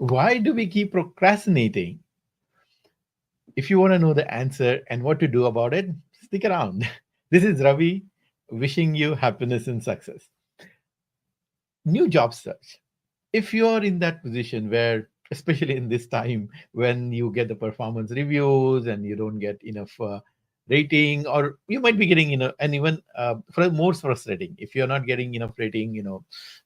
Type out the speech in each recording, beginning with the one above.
Why do we keep procrastinating? If you want to know the answer and what to do about it, stick around. This is Ravi wishing you happiness and success. New job search. If you're in that position where, especially in this time when you get the performance reviews and you don't get enough rating, or you might be getting, and even for more frustrating, if you're not getting enough rating, you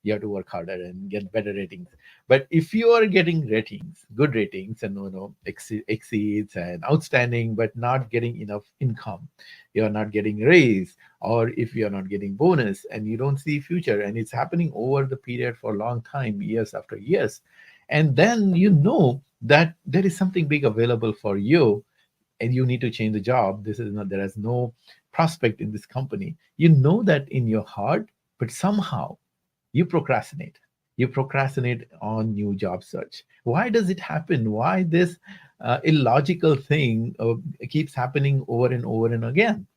have to work harder and get better ratings. But if you are getting ratings, good ratings, and exceeds and outstanding, but not getting enough income, you're not getting raise, or if you're not getting bonus and you don't see future, and it's happening over the period for a long time, years after years, and then you know that there is something big available for you, and you need to change the job. This is not, there is no prospect in this company, you know that in your heart, but somehow you procrastinate. You procrastinate on new job search. Why does it happen? Why this illogical thing keeps happening over and over and again?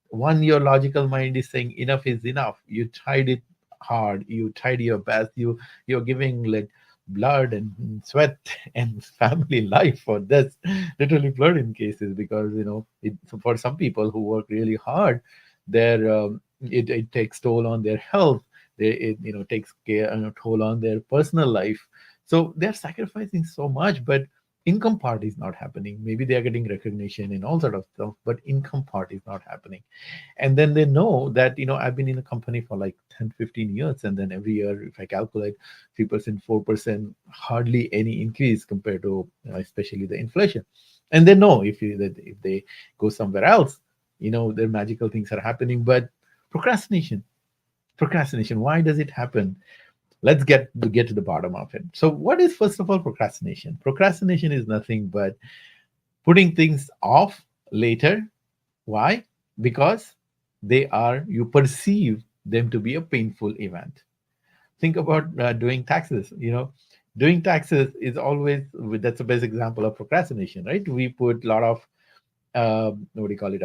One, your logical mind is saying enough is enough. You tried it hard, you tried your best, you're giving like blood and sweat and family life for this, literally blood in cases, because for some people who work really hard, their it takes toll on their health. It takes care and a toll on their personal life. So they're sacrificing so much, but income part is not happening. Maybe they are getting recognition and all sort of stuff, but income part is not happening. And then they know that I've been in a company for like 10, 15 years, and then every year if I calculate 3%, 4%, hardly any increase compared to especially the inflation. And they know if they go somewhere else, their magical things are happening. But procrastination, procrastination, why does it happen? Let's get to the bottom of it. So what is, first of all, procrastination? Procrastination is nothing but putting things off later. Why? Because you perceive them to be a painful event. Think about doing taxes. Doing taxes is always, that's the best example of procrastination, right? We put a lot of what do you call it,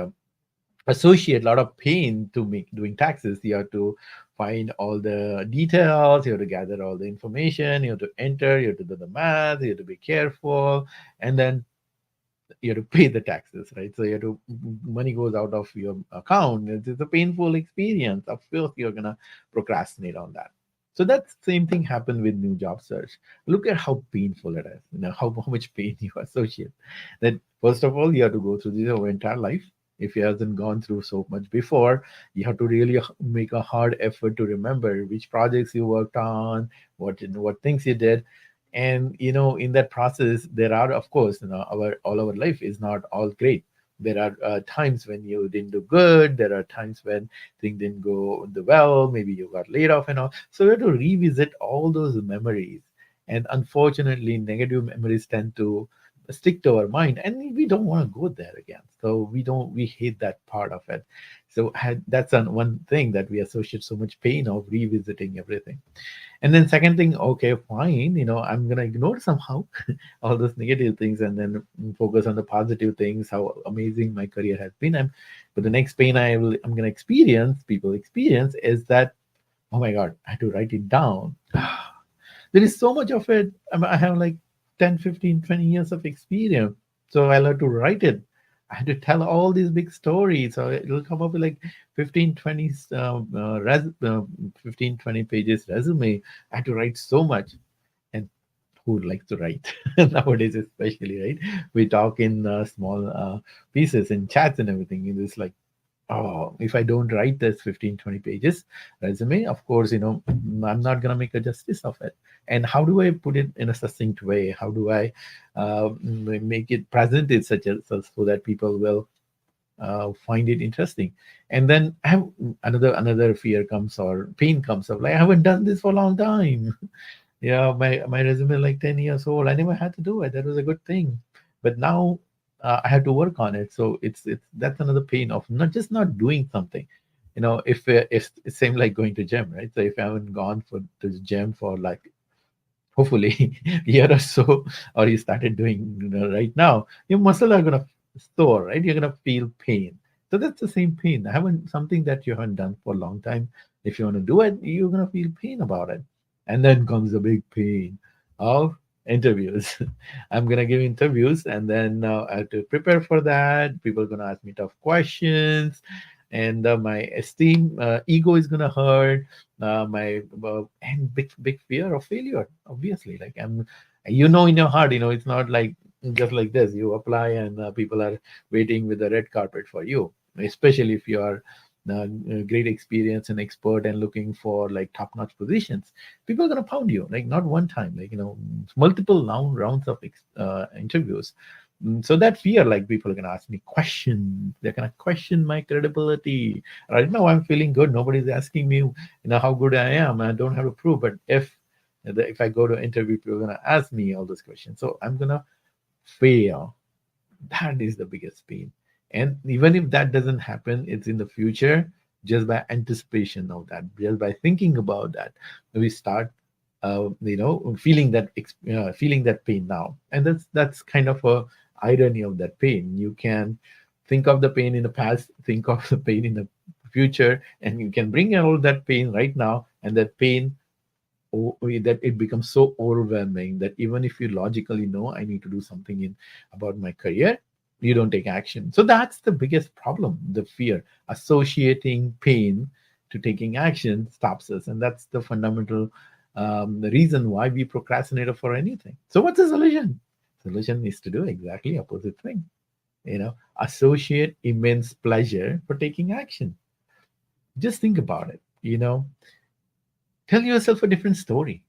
associate a lot of pain to make doing taxes. You have to find all the details, you have to gather all the information, you have to enter, you have to do the math, you have to be careful, and then you have to pay the taxes, right? So you have to, money goes out of your account. It's a painful experience. Of course, you're gonna procrastinate on that. So that same thing happened with new job search. Look at how painful it is. How much pain you associate. That first of all, you have to go through this your entire life. If you hasn't gone through so much before, you have to really make a hard effort to remember which projects you worked on, what things you did. And in that process, there are, of course, our all our life is not all great. There are times when you didn't do good, there are times when things didn't go the well, maybe you got laid off and all. So we have to revisit all those memories. And unfortunately, negative memories tend to stick to our mind, and we don't want to go there again. So we hate that part of it. So that's one thing that we associate so much pain of revisiting everything. And then second thing, okay, fine, I'm gonna ignore somehow all those negative things, and then focus on the positive things, how amazing my career has been. But the next pain I'm gonna experience, people experience, is that, oh my God, I had to write it down. There is so much of it. I have like 10, 15, 20 years of experience. So I'll have to write it. I had to tell all these big stories. So it'll come up with like 15, 20, 15, 20 pages resume. I had to write so much. And who likes to write nowadays, especially, right? We talk in small pieces and chats and everything. It's like, oh, if I don't write this 15, 20 pages resume, of course, I'm not going to make a justice of it. And how do I put it in a succinct way? How do I make it present it so that people will find it interesting? And then I have another fear comes, or pain comes of, like, I haven't done this for a long time. Yeah, my resume is like 10 years old. I never had to do it. That was a good thing. But now I have to work on it. So it's that's another pain of not doing something. If it's same like going to gym, right? So if I haven't gone to the gym for like, hopefully, a year or so, or you started doing right now, your muscle are gonna sore, right? You're gonna feel pain. So that's the same pain. I haven't something that you haven't done for a long time. If you want to do it, you're gonna feel pain about it. And then comes the big pain of interviews. I'm gonna give interviews, and then I have to prepare for that. People are gonna ask me tough questions, and my esteem, ego is gonna hurt. My and big fear of failure. Obviously, like in your heart, it's not like just like this. You apply, and people are waiting with the red carpet for you. Especially if you are great experience and expert and looking for like top-notch positions, people are gonna pound you like not one time, like multiple rounds of interviews. So that fear, like people are gonna ask me questions, they're gonna question my credibility. Right now, I'm feeling good. Nobody's asking me, how good I am. I don't have to prove. But if I go to interview, people are gonna ask me all those questions. So I'm gonna fail. That is the biggest pain. And even if that doesn't happen, it's in the future. Just by anticipation of that, just by thinking about that, we start feeling that pain now. And that's kind of a irony of that pain. You can think of the pain in the past, think of the pain in the future, and you can bring all that pain right now, and that pain, that it becomes so overwhelming that even if you logically know I need to do something in about my career, you don't take action. So that's the biggest problem. The fear associating pain to taking action stops us, and that's the fundamental the reason why we procrastinate for anything. So what's the solution? Solution is to do exactly opposite thing. Associate immense pleasure for taking action. Just think about it. Tell yourself a different story.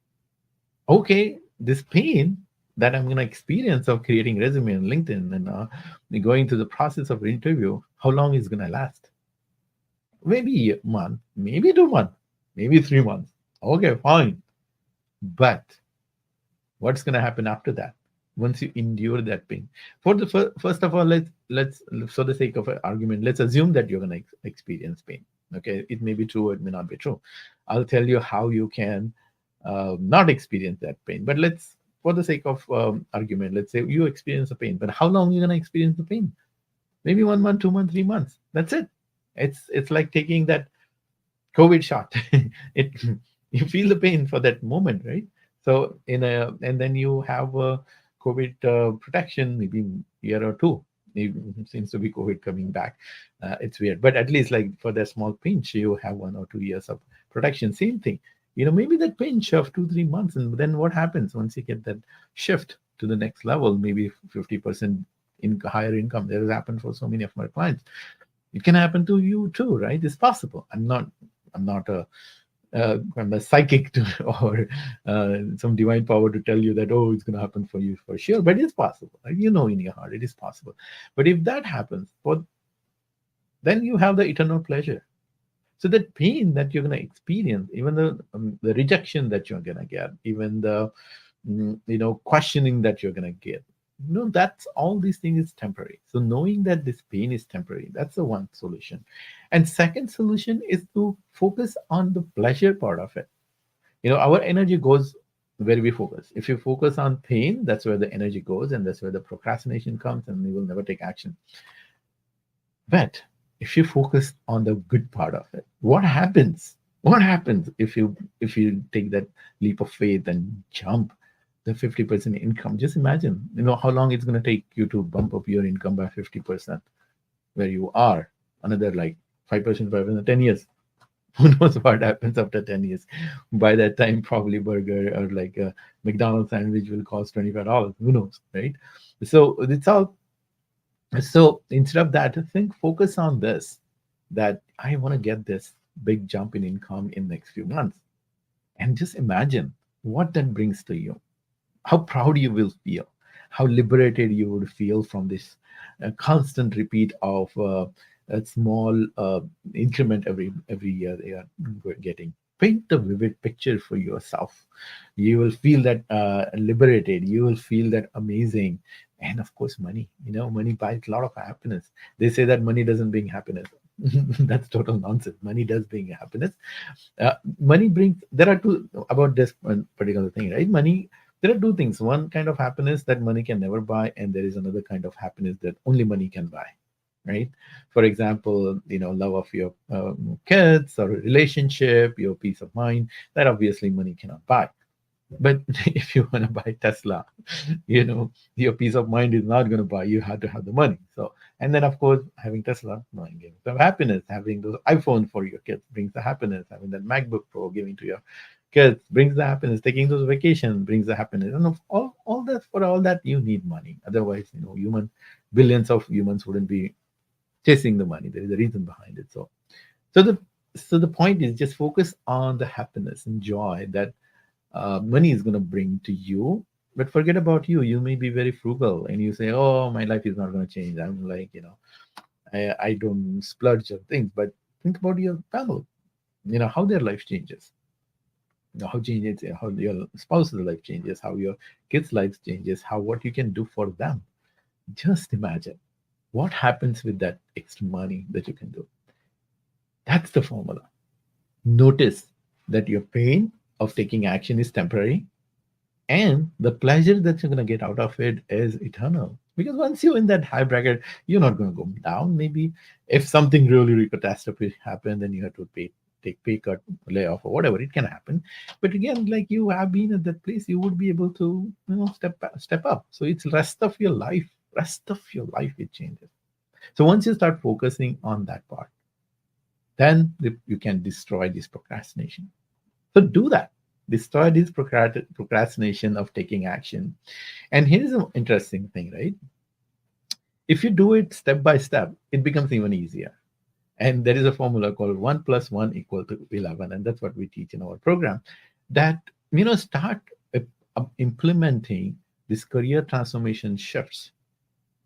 Okay, this pain that I'm going to experience of creating resume on LinkedIn and going through the process of interview, how long is going to last? Maybe a month, maybe 2 months, maybe 3 months. Okay, fine. But what's going to happen after that? Once you endure that pain, for the first of all, let's for the sake of an argument, let's assume that you're going to experience pain. Okay, it may be true, it may not be true. I'll tell you how you can not experience that pain. But let's, for the sake of argument, let's say you experience the pain. But how long are you going to experience the pain? Maybe 1 month, 2 months, 3 months. That's it. It's like taking that COVID shot. it You feel the pain for that moment, right? So and then you have a COVID protection, maybe year or two. It seems to be COVID coming back. It's weird, but at least like for that small pinch, you have 1 or 2 years of protection. Same thing. Maybe that pinch of 2 3 months, and then what happens once you get that shift to the next level? Maybe 50% in higher income. That has happened for so many of my clients. It can happen to you too, right? It's possible. I'm not I'm a psychic to, or some divine power to tell you that, oh, it's going to happen for you for sure, but it's possible. Right? In your heart it is possible. But if that happens, then you have the eternal pleasure. So that pain that you're going to experience, even the rejection that you're going to get, even the questioning that you're going to get, that's all these things is temporary. So knowing that this pain is temporary, that's the one solution. And second solution is to focus on the pleasure part of it. Our energy goes where we focus. If you focus on pain, that's where the energy goes, and that's where the procrastination comes, and you will never take action. But if you focus on the good part of it, what happens? What happens if you take that leap of faith and jump the 50% income? Just imagine, how long it's going to take you to bump up your income by 50% where you are. Another like 5%, 5%, 10 years. Who knows what happens after 10 years? By that time, probably burger or like a McDonald's sandwich will cost $25. Who knows, right? So it's all. So instead of that, think, focus on this, that I want to get this big jump in income in next few months. And just imagine what that brings to you, how proud you will feel, how liberated you would feel from this constant repeat of a small increment every year they are getting. Paint the vivid picture for yourself. You will feel that liberated. You will feel that amazing. And of course, money. Money buys a lot of happiness. They say that money doesn't bring happiness. That's total nonsense. Money does bring happiness. Money brings. There are two about this one particular thing, right? Money, there are two things. One kind of happiness that money can never buy, and there is another kind of happiness that only money can buy, right? For example, love of your kids or relationship, your peace of mind, that obviously money cannot buy. But if you want to buy Tesla, your peace of mind is not going to buy. You have to have the money. So, and then of course, having Tesla, knowing giving them happiness. Having those iPhone for your kids brings the happiness. Having that MacBook Pro giving to your kids brings the happiness. Taking those vacations brings the happiness. And all that, for all that you need money. Otherwise, billions of humans wouldn't be chasing the money. There is a reason behind it. So the so the point is just focus on the happiness and joy that money is going to bring to you. But forget about you. You may be very frugal and you say, oh, my life is not going to change. I'm like, I don't splurge on things. But think about your family, how their life changes, how changes, how your spouse's life changes, how your kids' life changes, how what you can do for them. Just imagine what happens with that extra money that you can do. That's the formula. Notice that your pain of taking action is temporary, and the pleasure that you're going to get out of it is eternal. Because once you're in that high bracket, you're not going to go down. Maybe if something really catastrophic happened, then you have to take pay cut, layoff, or whatever. It can happen. But again, like you have been at that place, you would be able to step up. So it's rest of your life. Rest of your life it changes. So once you start focusing on that part, then you can destroy this procrastination. So do that. Destroy this procrastination of taking action. And here's an interesting thing, right? If you do it step by step, it becomes even easier. And there is a formula called 1 plus 1 equal to 11. And that's what we teach in our program. That, start implementing this career transformation shifts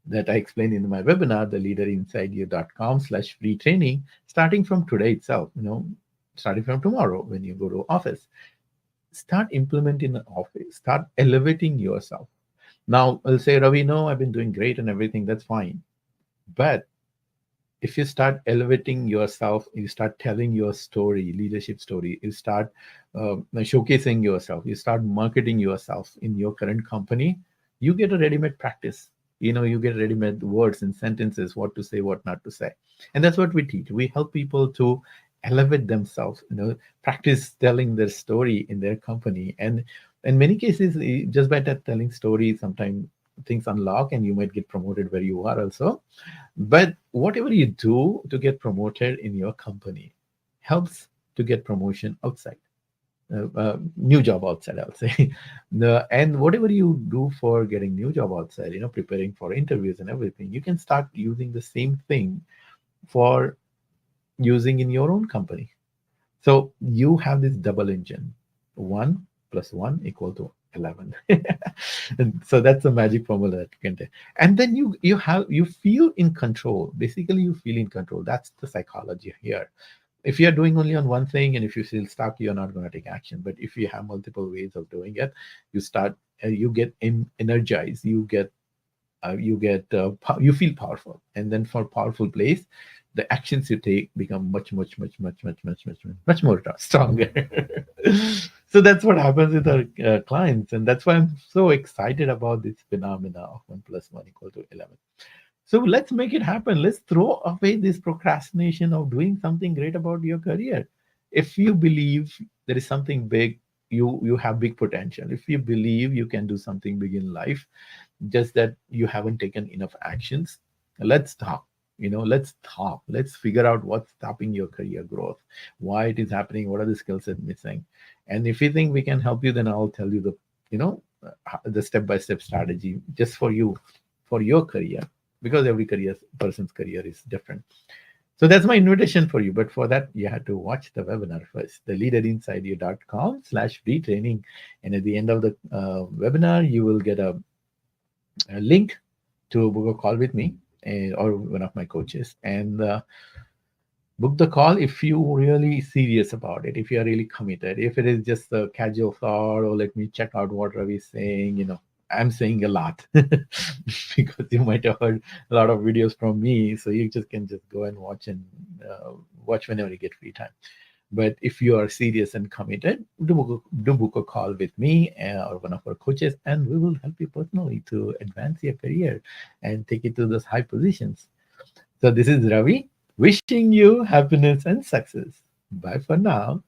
that I explained in my webinar, theleaderinsideyou.com/free training, starting from today itself, starting from tomorrow when you go to office. Start implementing the office, start elevating yourself. Now, I'll say, Ravi, no, I've been doing great and everything, that's fine. But if you start elevating yourself, you start telling your story, leadership story, you start showcasing yourself, you start marketing yourself in your current company, you get a ready-made practice. You get ready-made words and sentences, what to say, what not to say. And that's what we teach. We help people to elevate themselves, practice telling their story in their company. And in many cases, just by that telling story, sometimes things unlock and you might get promoted where you are also. But whatever you do to get promoted in your company helps to get promotion outside. New job outside, I'll say. And whatever you do for getting new job outside, preparing for interviews and everything, you can start using the same thing for using in your own company. So you have this double engine. 1 plus 1 equal to 11. And so that's the magic formula that you can take. And then you feel in control. Basically, you feel in control. That's the psychology here. If you're doing only on one thing and if you feel stuck, you're not going to take action. But if you have multiple ways of doing it, you get energized, you feel powerful. And then for powerful place, the actions you take become much, much, much, much, much, much, much, much more stronger. So that's what happens with our clients. And that's why I'm so excited about this phenomena of 1 plus 1 equal to 11. So let's make it happen. Let's throw away this procrastination of doing something great about your career. If you believe there is something big, you have big potential. If you believe you can do something big in life, just that you haven't taken enough actions, let's talk. Let's talk. Let's figure out what's stopping your career growth, why it is happening, what are the skill sets missing. And if you think we can help you, then I'll tell you the step-by-step strategy just for you, for your career, because every person's career is different. So that's my invitation for you. But for that, you have to watch the webinar first, theleaderinsideyou.com/free training. And at the end of the webinar, you will get a link to book a call with me or one of my coaches. And book the call if you're really serious about it, if you're really committed. If it is just a casual thought, or let me check out what Ravi is saying, I'm saying a lot because you might have heard a lot of videos from me. So you can just go and watch watch whenever you get free time. But if you are serious and committed, do book a call with me or one of our coaches, and we will help you personally to advance your career and take it to those high positions. So this is Ravi, wishing you happiness and success. Bye for now.